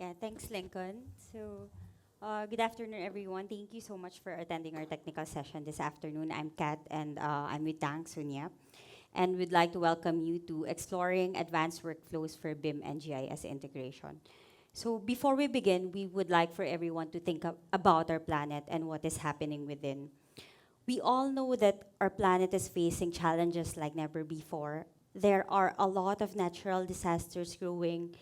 Yeah, thanks, Lincoln. Good afternoon, everyone. Thank you so much for attending our technical session this afternoon. I'm Kat, and I'm with Tang Sunya. And we'd like to welcome you to Exploring Advanced Workflows for BIM and GIS Integration. So before we begin, we would like for everyone to think about our planet and what is happening within. We all know that our planet is facing challenges like never before. There are a lot of natural disasters growing.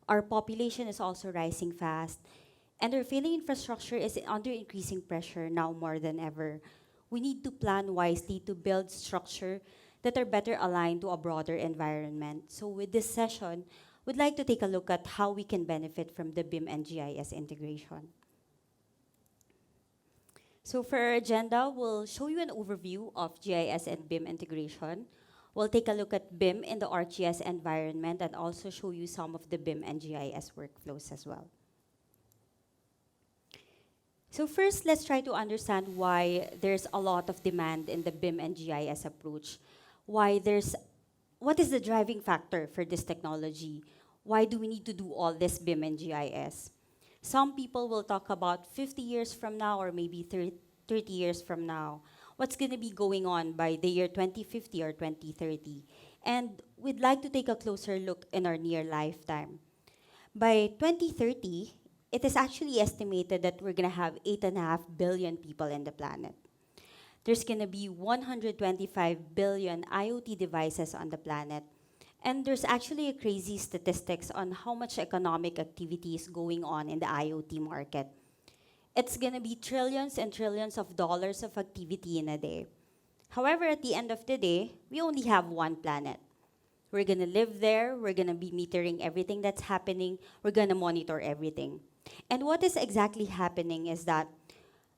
Our population is also rising fast. And our failing infrastructure is under increasing pressure now more than ever. We need to plan wisely to build structure that are better aligned to a broader environment. So with this session, we'd like to take a look at how we can benefit from the BIM and GIS integration. So for our agenda, we'll show you an overview of GIS and BIM integration. We'll take a look at BIM in the ArcGIS environment and also show you some of the BIM and GIS workflows as well. So first, let's try to understand why there's a lot of demand in the BIM and GIS approach. What is the driving factor for this technology? Why do we need to do all this BIM and GIS? Some people will talk about 50 years from now or maybe 30 years from now. What's going to be going on by the year 2050 or 2030? And we'd like to take a closer look in our near lifetime. By 2030, it is actually estimated that we're going to have 8.5 billion people in the planet. There's going to be 125 billion IoT devices on the planet. And there's actually a crazy statistics on how much economic activity is going on in the IoT market. It's going to be trillions and trillions of dollars of activity in a day. However, at the end of the day, we only have one planet. We're going to live there. We're going to be metering everything that's happening. We're going to monitor everything. And what is exactly happening is that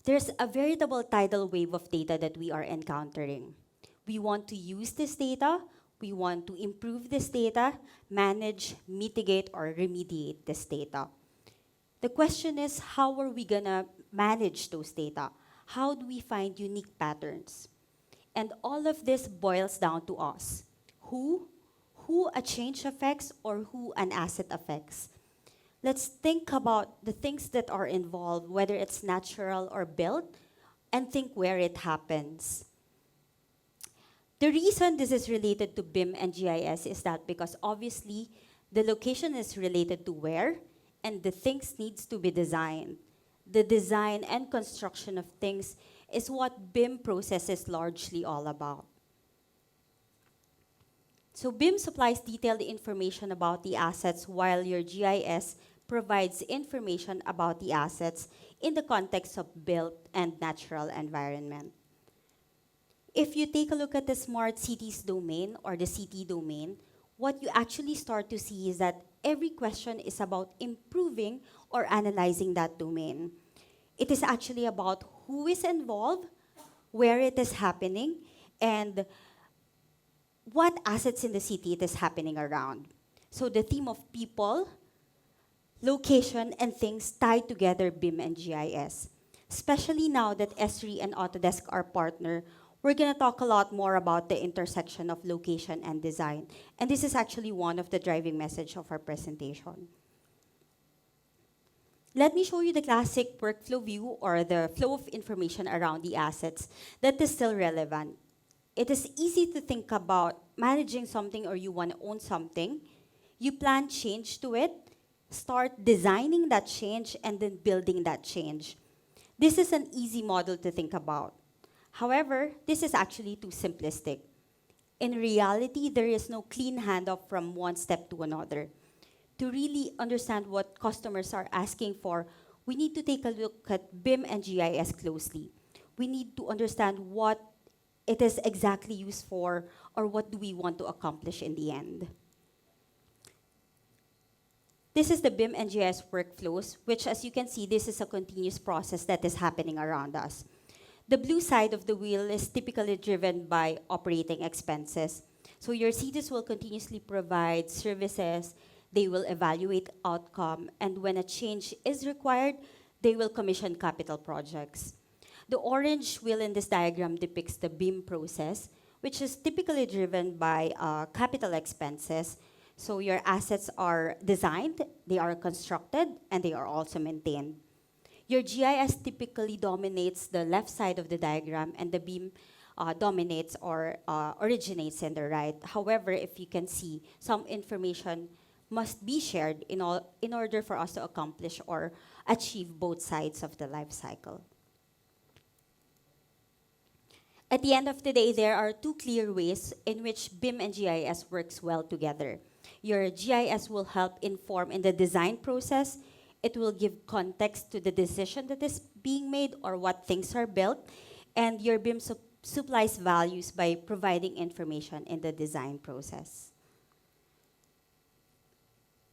there's a veritable tidal wave of data that we are encountering. We want to use this data. We want to improve this data, manage, mitigate, or remediate this data. The question is, how are we gonna manage those data? How do we find unique patterns? And all of this boils down to us. Who a change affects or who an asset affects. Let's think about the things that are involved, whether it's natural or built, and think where it happens. The reason this is related to BIM and GIS is that because obviously the location is related to where, and the things needs to be designed. The design and construction of things is what BIM process is largely all about. So BIM supplies detailed information about the assets while your GIS provides information about the assets in the context of built and natural environment. If you take a look at the smart cities domain or the city domain, what you actually start to see is that every question is about improving or analyzing that domain. It is actually about who is involved, where it is happening, and what assets in the city it is happening around. So the theme of people, location, and things tie together BIM and GIS. Especially now that Esri and Autodesk are partner, we're going to talk a lot more about the intersection of location and design. And this is actually one of the driving message of our presentation. Let me show you the classic workflow view or the flow of information around the assets that is still relevant. It is easy to think about managing something or you want to own something. You plan change to it, start designing that change, and then building that change. This is an easy model to think about. However, this is actually too simplistic. In reality, there is no clean handoff from one step to another. To really understand what customers are asking for, we need to take a look at BIM and GIS closely. We need to understand what it is exactly used for or what do we want to accomplish in the end. This is the BIM and GIS workflows, which as you can see, this is a continuous process that is happening around us. The blue side of the wheel is typically driven by operating expenses. So your cities will continuously provide services, they will evaluate outcome, and when a change is required, they will commission capital projects. The orange wheel in this diagram depicts the BIM process, which is typically driven by capital expenses. So your assets are designed, they are constructed, and they are also maintained. Your GIS typically dominates the left side of the diagram, and the BIM dominates or originates in the right. However, if you can see, some information must be shared in order for us to accomplish or achieve both sides of the life cycle. At the end of the day, there are two clear ways in which BIM and GIS works well together. Your GIS will help inform in the design process. It will give context to the decision that is being made or what things are built. And your BIM supplies values by providing information in the design process.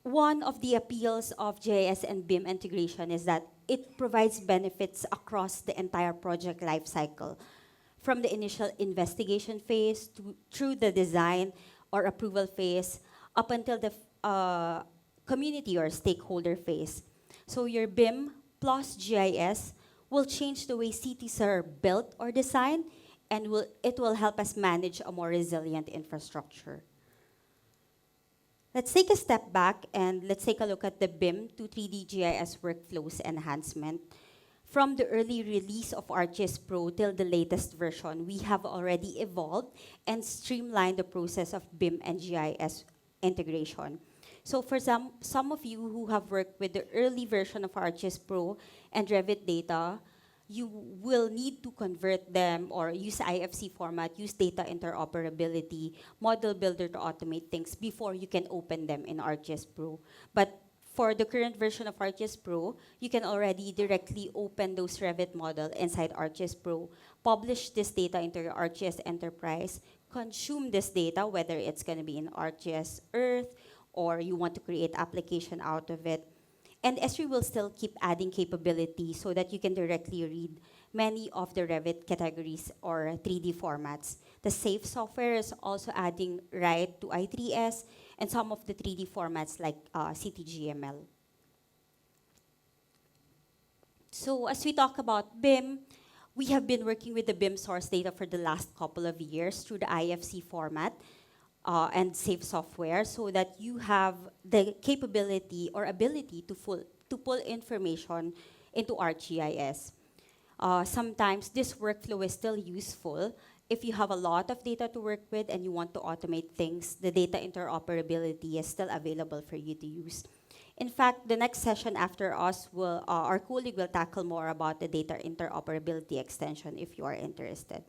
One of the appeals of GIS and BIM integration is that it provides benefits across the entire project lifecycle, from the initial investigation phase through the design or approval phase up until the community or stakeholder phase. So your BIM plus GIS will change the way cities are built or designed, and it will help us manage a more resilient infrastructure. Let's take a step back and let's take a look at the BIM to 3D GIS workflows enhancement. From the early release of ArcGIS Pro till the latest version, we have already evolved and streamlined the process of BIM and GIS integration. So for some of you who have worked with the early version of ArcGIS Pro and Revit data, you will need to convert them or use IFC format, use data interoperability, model builder to automate things before you can open them in ArcGIS Pro. But for the current version of ArcGIS Pro, you can already directly open those Revit model inside ArcGIS Pro, publish this data into your ArcGIS Enterprise, consume this data, whether it's going to be in ArcGIS Earth or you want to create application out of it. And Esri will still keep adding capability so that you can directly read many of the Revit categories or 3D formats. The SAFE software is also adding right to I3S and some of the 3D formats like CTGML. So as we talk about BIM, we have been working with the BIM source data for the last couple of years through the IFC format and SAFE software so that you have the capability or ability to pull information into ArcGIS. Sometimes this workflow is still useful if you have a lot of data to work with and you want to automate things. The data interoperability is still available for you to use. In fact, the next session after us, our colleague will tackle more about the data interoperability extension if you are interested.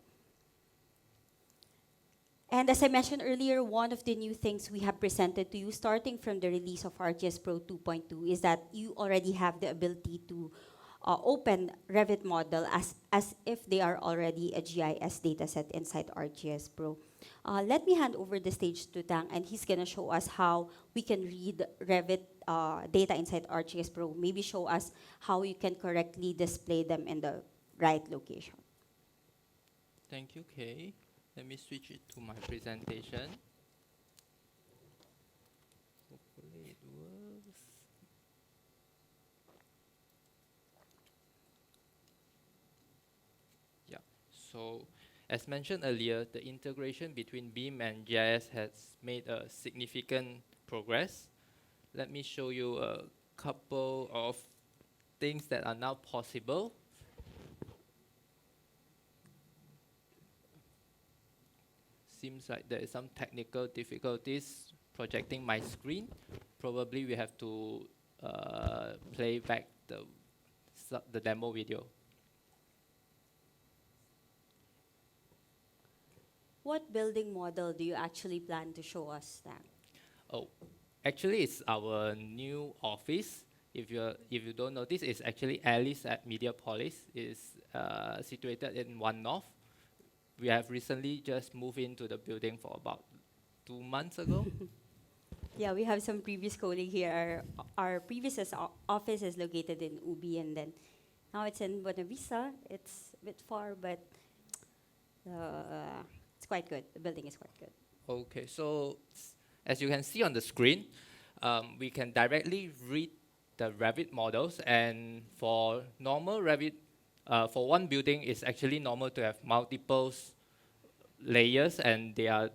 And as I mentioned earlier, one of the new things we have presented to you starting from the release of ArcGIS Pro 2.2 is that you already have the ability to open Revit model as if they are already a GIS dataset inside ArcGIS Pro. Let me hand over the stage to Tang, and he's going to show us how we can read Revit data inside ArcGIS Pro. Maybe show us how you can correctly display them in the right location. Thank you, Kay. Let me switch it to my presentation. Hopefully it works. Yeah, so as mentioned earlier, the integration between BIM and GIS has made a significant progress. Let me show you a couple of things that are now possible. Seems like there is some technical difficulties projecting my screen. Probably we have to play back the demo video. What building model do you actually plan to show us, Tang? Oh, actually it's our new office. If you don't notice, it's actually Alice at Mediapolis. It's situated in One North. We have recently just moved into the building for about 2 months ago. Yeah, we have some previous colleague here. Our previous office is located in Ubi, and then now it's in Buena Vista. It's a bit far, but it's quite good. The building is quite good. Okay, so as you can see on the screen, we can directly read the Revit models, and for normal Revit, for one building, it's actually normal to have multiple layers, and they are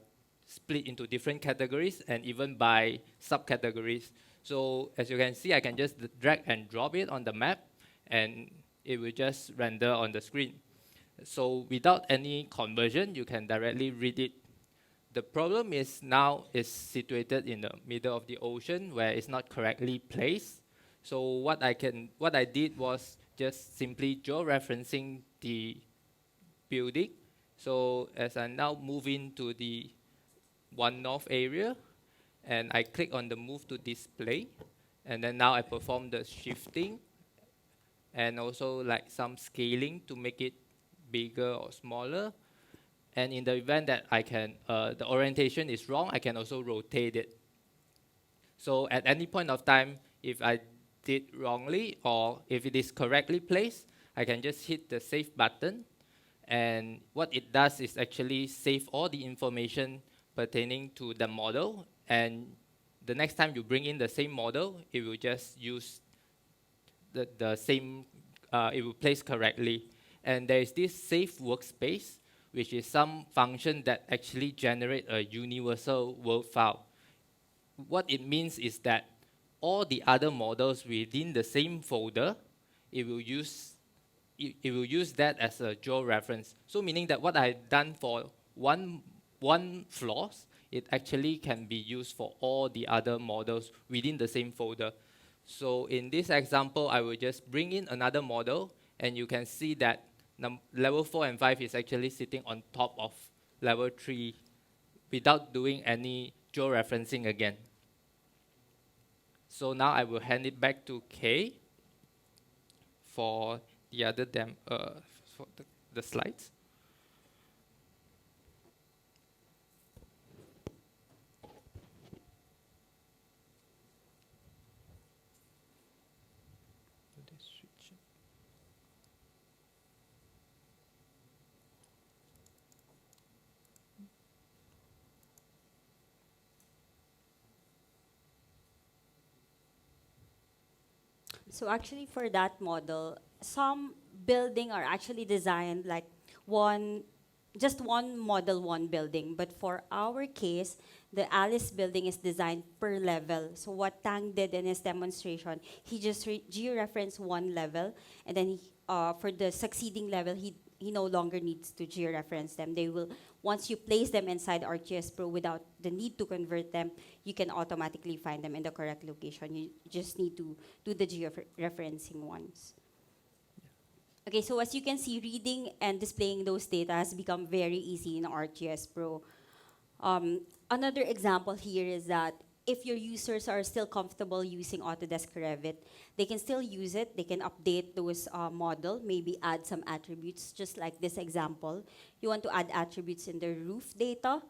split into different categories and even by subcategories. So as you can see, I can just drag and drop it on the map, and it will just render on the screen. So without any conversion, you can directly read it. The problem is now it's situated in the middle of the ocean where it's not correctly placed. So what I did was just simply georeferencing the building. So as I now move into the one north area, and I click on the move to display, and then now I perform the shifting and also like some scaling to make it bigger or smaller. And in the event that the orientation is wrong, I can also rotate it. So at any point of time, if I did wrongly or if it is correctly placed, I can just hit the save button. And what it does is actually save all the information pertaining to the model. And the next time you bring in the same model, it will just use the same, it will place correctly. And there is this save workspace, which is some function that actually generate a universal world file. What it means is that all the other models within the same folder, it will use that as a georeference. So meaning that what I've done for one floors, it actually can be used for all the other models within the same folder. So in this example, I will just bring in another model, and you can see that level 4 and 5 is actually sitting on top of level 3 without doing any georeferencing again. So now I will hand it back to Kay for the other for the slides. So actually for that model, some building are actually designed like one, just one model, one building. But for our case, the Alice building is designed per level. So what Tang did in his demonstration, he just georeferenced one level, and then for the succeeding level, he no longer needs to georeference them. They will, once you place them inside ArcGIS Pro without the need to convert them, you can automatically find them in the correct location. You just need to do the georeferencing ones. Okay, so as you can see, reading and displaying those data has become very easy in ArcGIS Pro. Another example here is that if your users are still comfortable using Autodesk Revit, they can still use it. They can update those model, maybe add some attributes, just like this example. You want to add attributes in the roof data,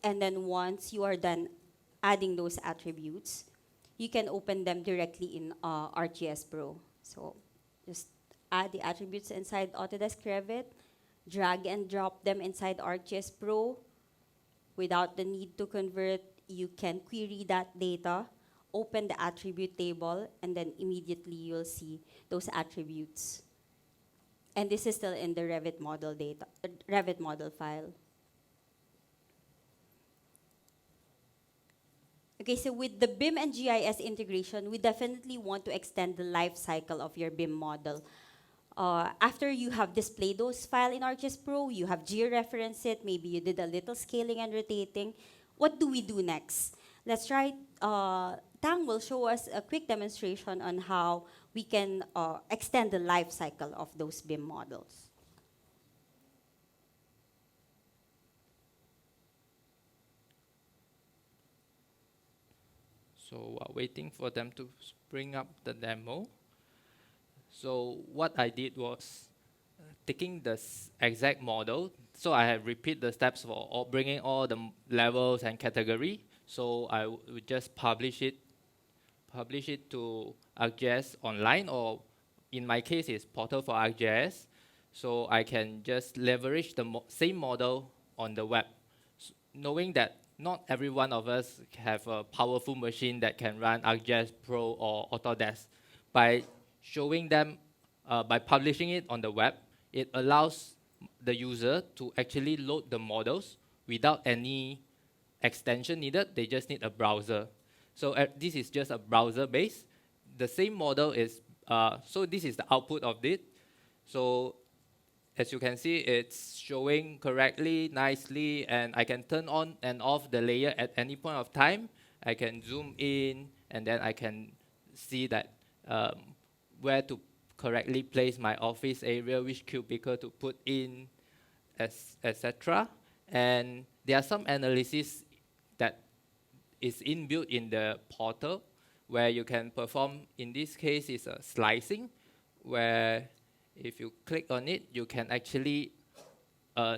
and then once you are done adding those attributes, you can open them directly in ArcGIS Pro. So just add the attributes inside Autodesk Revit, drag and drop them inside ArcGIS Pro without the need to convert. You can query that data, open the attribute table, and then immediately you'll see those attributes. And this is still in the Revit model data, Revit model file. Okay, so with the BIM and GIS integration, we definitely want to extend the life cycle of your BIM model. After you have displayed those files in ArcGIS Pro, you have georeferenced it, maybe you did a little scaling and rotating. What do we do next? Let's try, Tang will show us a quick demonstration on how we can extend the life cycle of those BIM models. So while waiting for them to bring up the demo, so what I did was taking the exact model. So I have repeat the steps for bringing all the levels and category. So I would just publish it to ArcGIS online, or in my case, it's Portal for ArcGIS. So I can just leverage the same model on the web, knowing that not every one of us have a powerful machine that can run ArcGIS Pro or Autodesk. By showing them, by publishing it on the web, it allows the user to actually load the models without any extension needed. They just need a browser. So this is just a browser base. The same model is, so this is the output of it. So as you can see, it's showing correctly, nicely, and I can turn on and off the layer at any point of time. I can zoom in, and then I can see that where to correctly place my office area, which cubicle to put in, etc. And there are some analysis that is inbuilt in the portal where you can perform, in this case, is a slicing, where if you click on it, you can actually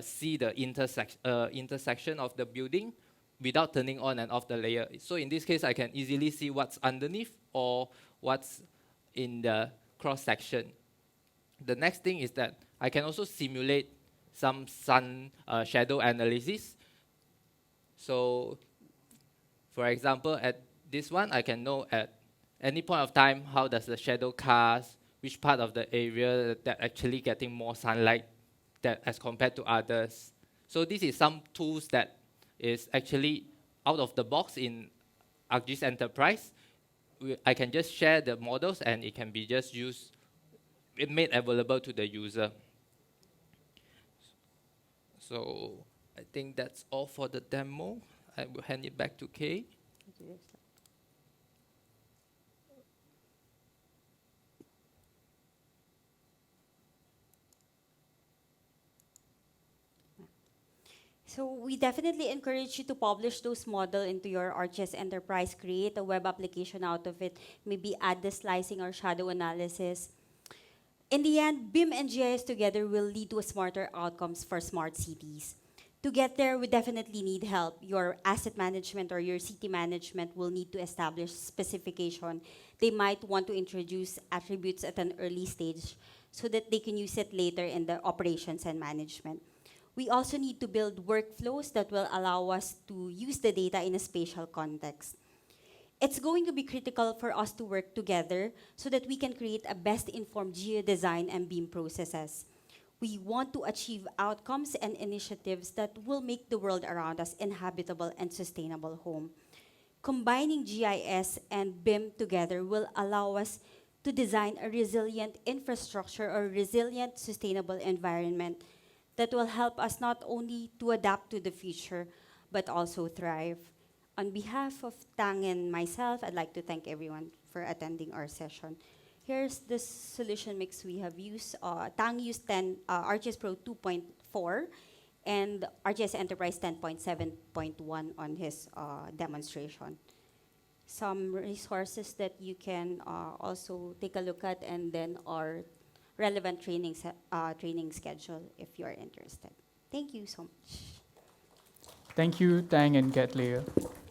see the intersection of the building without turning on and off the layer. So in this case, I can easily see what's underneath or what's in the cross section. The next thing is that I can also simulate some sun shadow analysis. So for example, at this one, I can know at any point of time how does the shadow cast, which part of the area that actually getting more sunlight that as compared to others. So this is some tools that is actually out of the box in ArcGIS Enterprise. I can just share the models and it can be just used, made available to the user. So I think that's all for the demo. I will hand it back to Kay. So we definitely encourage you to publish those model into your ArcGIS Enterprise, create a web application out of it, maybe add the slicing or shadow analysis. In the end, BIM and GIS together will lead to smarter outcomes for smart cities. To get there, we definitely need help. Your asset management or your city management will need to establish specification. They might want to introduce attributes at an early stage so that they can use it later in the operations and management. We also need to build workflows that will allow us to use the data in a spatial context. It's going to be critical for us to work together so that we can create a best-informed geodesign and BIM processes. We want to achieve outcomes and initiatives that will make the world around us inhabitable and sustainable home. Combining GIS and BIM together will allow us to design a resilient infrastructure or resilient sustainable environment that will help us not only to adapt to the future, but also thrive. On behalf of Tang and myself, I'd like to thank everyone for attending our session. Here's the solution mix we have used. Tang used ArcGIS Pro 2.4 and ArcGIS Enterprise 10.7.1 on his demonstration. Some resources that you can also take a look at, and then our relevant training schedule if you are interested. Thank you so much. Thank you, Tang and Kathleen.